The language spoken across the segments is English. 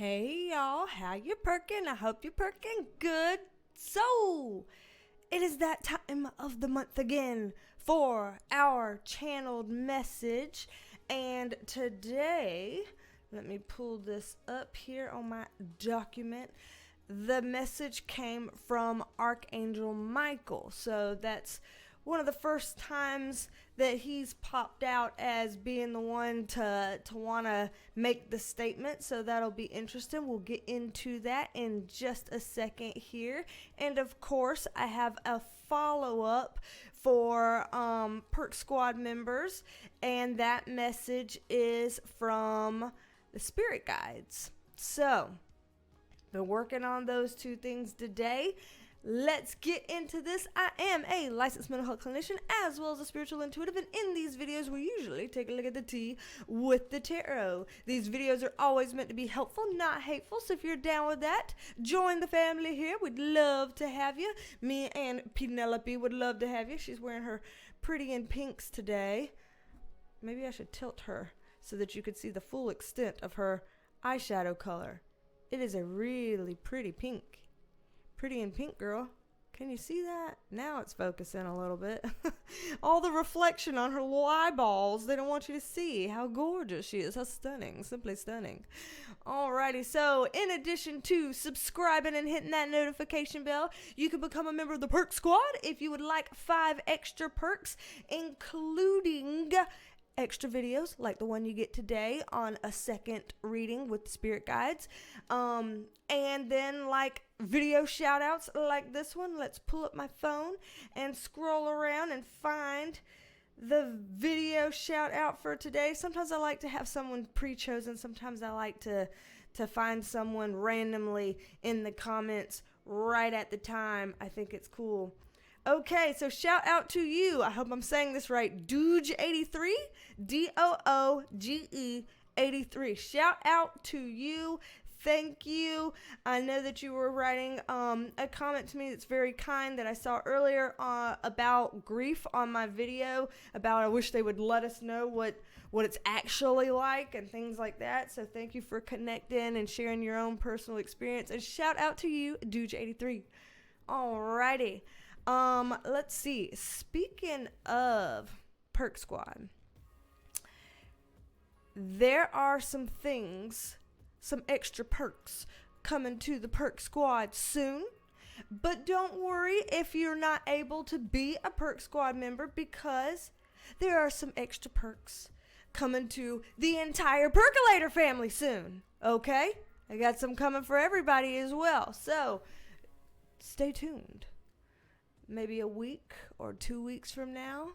Hey y'all, how you perking? I hope you're perking good. So, it is that time of the month again for our channeled message. And today, let me pull this up here on my document. The message came from Archangel Michael. So that's one of the first times that he's popped out as being the one to want to make the statement. So that'll be interesting. We'll get into that in just a second here. And of course, I have a follow-up for Perk Squad members. And that message is from the spirit guides. So, been working on those two things today. Let's get into this. I am a licensed mental health clinician as well as a spiritual intuitive, and in these videos we usually take a look at the tea with the tarot. These videos are always meant to be helpful, not hateful, so if you're down with that, join the family here. We'd love to have you. Me and Penelope would love to have you. She's wearing her pretty in pinks today. Maybe I should tilt her so that you could see the full extent of her eyeshadow color. It is a really pretty pink. Pretty in pink, girl. Can you see that? Now it's focusing a little bit. All the reflection on her little eyeballs. They don't want you to see how gorgeous she is. How stunning. Simply stunning. Alrighty, so in addition to subscribing and hitting that notification bell, you can become a member of the Perk Squad if you would like 5 extra perks, including extra videos like the one you get today on a second reading with the spirit guides, and then like video shout outs like this one. Let's pull up my phone and scroll around and find the video shout out for today. Sometimes I like to have someone pre-chosen. Sometimes I like to find someone randomly in the comments right at the time. I think it's cool. Okay, so shout out to you. I hope I'm saying this right. Dooge83, Dooge83. Shout out to you. Thank you. I know that you were writing a comment to me that's very kind that I saw earlier about grief on my video, about I wish they would let us know what it's actually like and things like that. So thank you for connecting and sharing your own personal experience. And shout out to you, Dooge83. Alrighty. Let's see. Speaking of Perk Squad, there are some things, some extra perks coming to the Perk Squad soon. But don't worry if you're not able to be a Perk Squad member, because there are some extra perks coming to the entire Percolator family soon. Okay? I got some coming for everybody as well. So, stay tuned. Maybe a week or 2 weeks from now,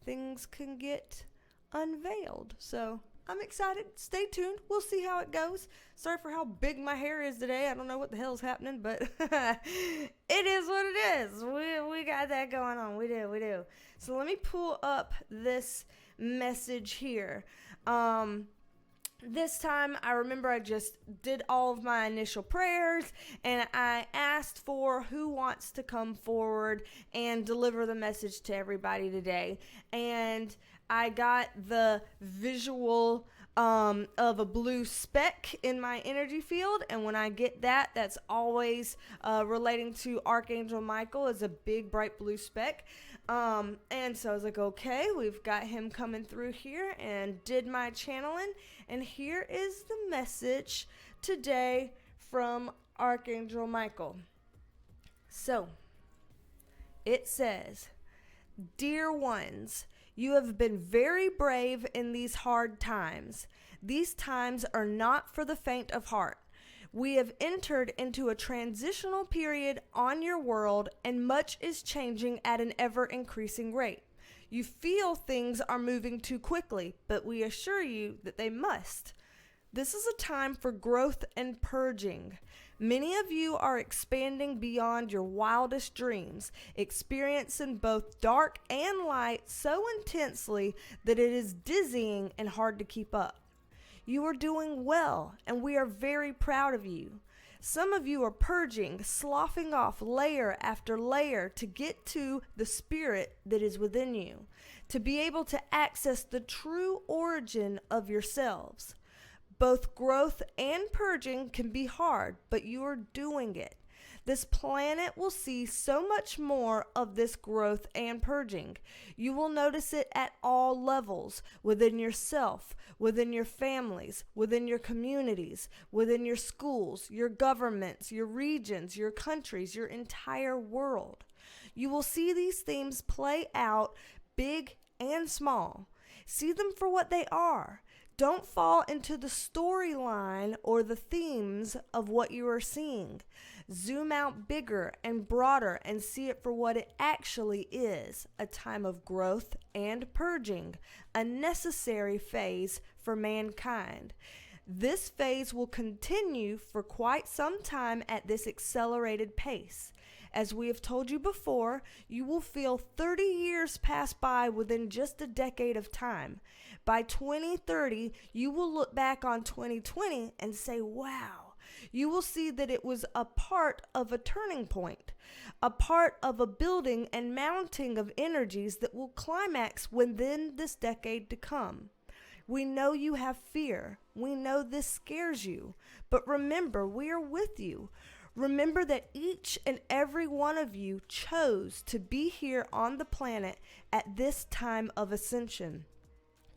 things can get unveiled. So I'm excited. Stay tuned. We'll see how it goes. Sorry for how big my hair is today. I don't know what the hell's happening, but it is what it is. We got that going on. We do. So let me pull up this message here. This time, I remember I just did all of my initial prayers, and I asked for who wants to come forward and deliver the message to everybody today. And I got the visual of a blue speck in my energy field, and when I get that, that's always relating to Archangel Michael as a big bright blue speck. And so I was like, okay, we've got him coming through here, and did my channeling, and here is the message today from Archangel Michael. So it says, "Dear ones, you have been very brave in these hard times. These times are not for the faint of heart. We have entered into a transitional period on your world, and much is changing at an ever-increasing rate. You feel things are moving too quickly, but we assure you that they must. This is a time for growth and purging. Many of you are expanding beyond your wildest dreams, experiencing both dark and light so intensely that it is dizzying and hard to keep up. You are doing well, and we are very proud of you. Some of you are purging, sloughing off layer after layer to get to the spirit that is within you, to be able to access the true origin of yourselves. Both growth and purging can be hard, but you are doing it. This planet will see so much more of this growth and purging. You will notice it at all levels, within yourself, within your families, within your communities, within your schools, your governments, your regions, your countries, your entire world. You will see these themes play out, big and small. See them for what they are. Don't fall into the storyline or the themes of what you are seeing. Zoom out bigger and broader and see it for what it actually is, a time of growth and purging, a necessary phase for mankind. This phase will continue for quite some time at this accelerated pace. As we have told you before, you will feel 30 years pass by within just a decade of time. By 2030, you will look back on 2020 and say, wow. You will see that it was a part of a turning point, a part of a building and mounting of energies that will climax within this decade to come. We know you have fear. We know this scares you. But remember, we are with you. Remember that each and every one of you chose to be here on the planet at this time of ascension.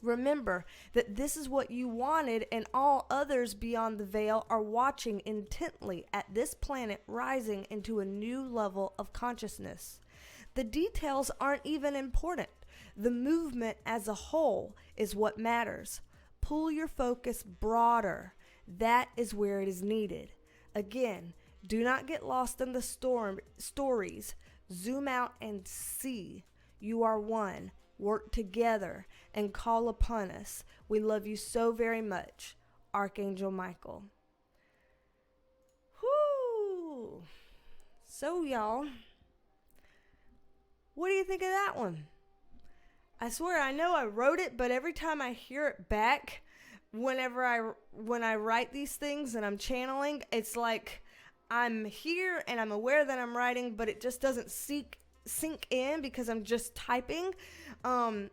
Remember that this is what you wanted, and all others beyond the veil are watching intently at this planet rising into a new level of consciousness. The details aren't even important. The movement as a whole is what matters. Pull your focus broader. That is where it is needed. Again, do not get lost in the stories. Zoom out and see. You are one. Work together and call upon us. We love you so very much. Archangel Michael. Whoo! So y'all, what do you think of that one? I swear, I know I wrote it, but every time I hear it back, when I write these things and I'm channeling, it's like I'm here and I'm aware that I'm writing, but it just doesn't sink in because I'm just typing.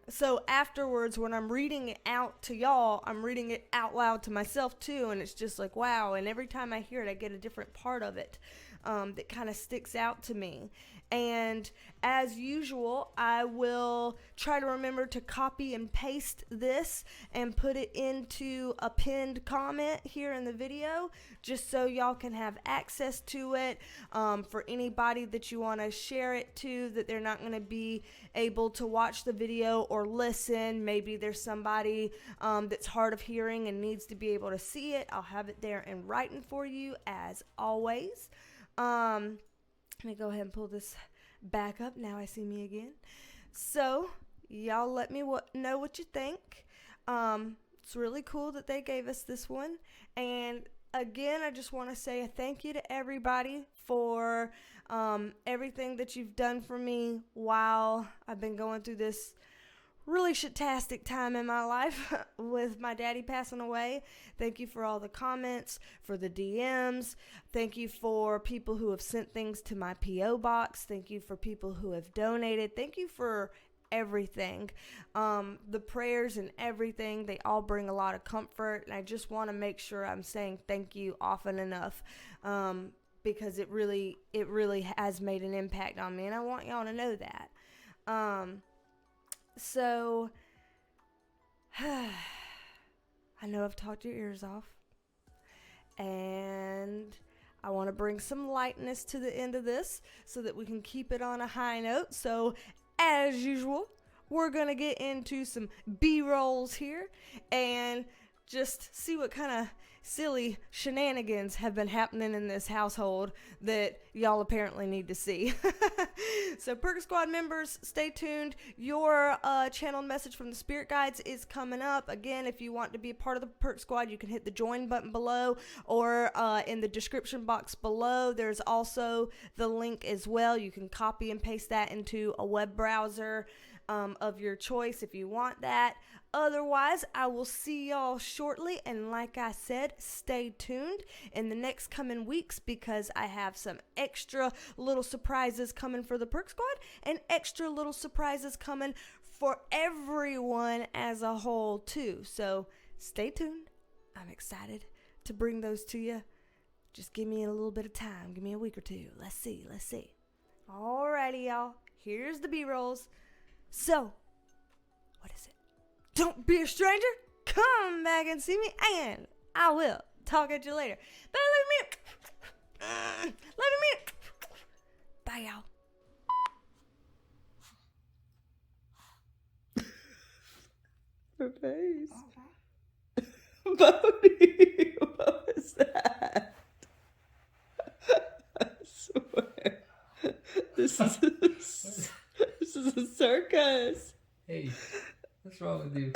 So afterwards, when I'm reading it out to y'all, I'm reading it out loud to myself too, and it's just like, wow. And every time I hear it, I get a different part of it that kind of sticks out to me. And as usual, I will try to remember to copy and paste this and put it into a pinned comment here in the video, just so y'all can have access to it. For anybody that you want to share it to, that they're not going to be able to watch the video or listen. Maybe there's somebody that's hard of hearing and needs to be able to see it. I'll have it there in writing for you as always. Let me go ahead and pull this back up. Now I see me again. So, y'all let me know what you think. It's really cool that they gave us this one. And again, I just want to say a thank you to everybody for everything that you've done for me while I've been going through this really shitastic time in my life with my daddy passing away. Thank you for all the comments, for the DMs. Thank you for people who have sent things to my P.O. box. Thank you for people who have donated. Thank you for everything. The prayers and everything, they all bring a lot of comfort. And I just want to make sure I'm saying thank you often enough, because it really has made an impact on me. And I want y'all to know that. So, I know I've talked your ears off, and I want to bring some lightness to the end of this so that we can keep it on a high note. So, as usual, we're going to get into some B-rolls here and just see what kind of silly shenanigans have been happening in this household that y'all apparently need to see. So Perk Squad members, stay tuned. Your channeled message from the spirit guides is coming up. Again, if you want to be a part of the Perk Squad, you can hit the join button below, or in the description box below. There's also the link as well. You can copy and paste that into a web browser of your choice if you want that. Otherwise, I will see y'all shortly, and like I said, stay tuned in the next coming weeks, because I have some extra little surprises coming for the Perk Squad and extra little surprises coming for everyone as a whole too. So stay tuned. I'm excited to bring those to you. Just give me a little bit of time. Give me a week or two. Let's see. Alrighty, y'all. Here's the B-rolls. So, what is it? Don't be a stranger. Come back and see me, and I will talk at you later. But let me bye, y'all. Her face. Bodhi, what was that? I swear. This is a circus. Hey, what's wrong with you?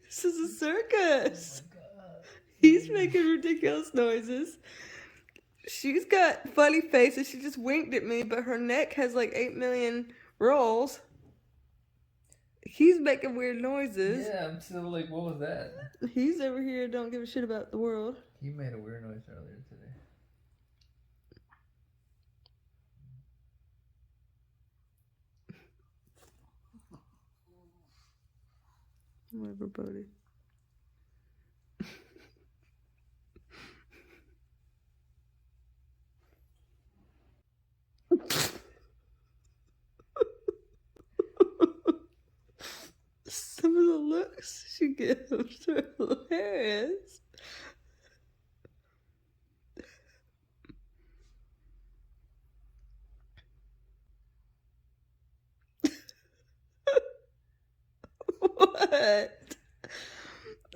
This is a circus. Oh my God. He's making ridiculous noises. She's got funny faces. She just winked at me, but her neck has like 8 million rolls. He's making weird noises. Yeah, I'm still like, what was that? He's over here, don't give a shit about the world. You made a weird noise earlier today. Whatever, buddy. Some of the looks she gives are hilarious. What?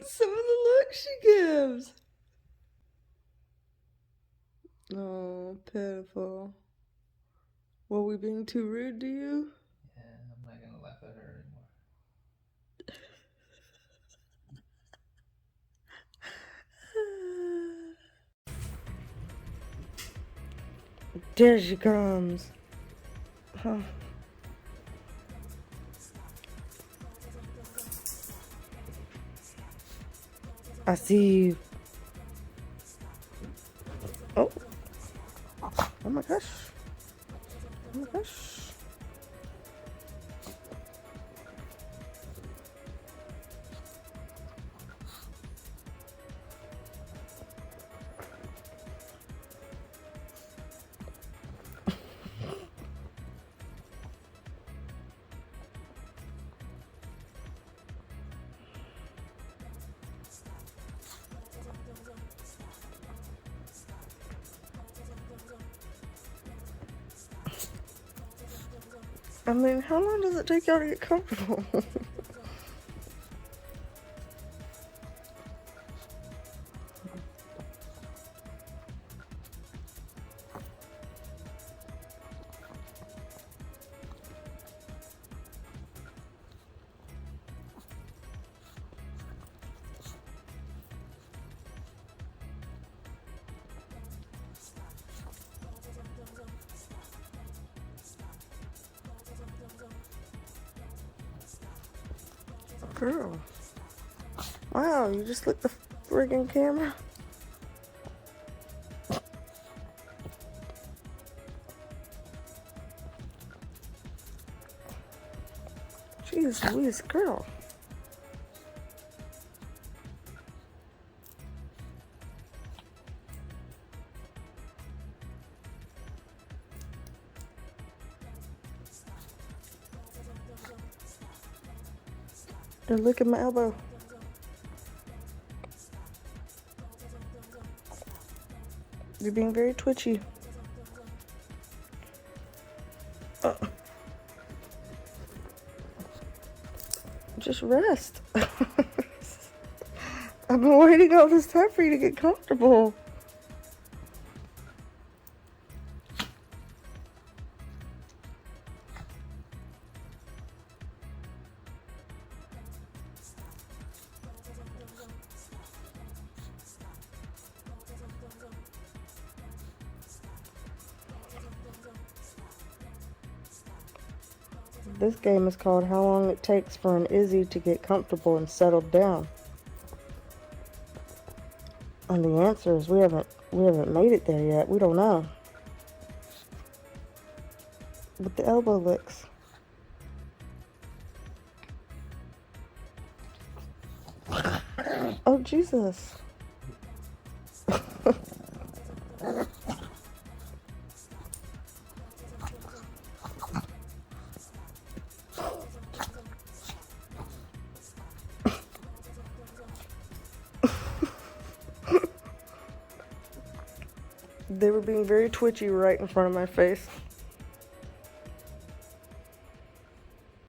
Some of the looks she gives. Oh, pitiful. Were we being too rude to you? Yeah, I'm not gonna laugh at her anymore. There she comes. Huh. I see you. Oh. Oh my gosh. Oh my gosh. I mean, how long does it take y'all to get comfortable? Girl. Wow, you just lit the friggin' camera? Jeez Louise, girl. Look at my elbow. You're being very twitchy. Just rest. I've been waiting all this time for you to get comfortable. This game is called How Long It Takes for an Izzy to Get Comfortable and Settled Down. And the answer is we haven't made it there yet. We don't know. With the elbow licks. Oh, Jesus. They were being very twitchy right in front of my face.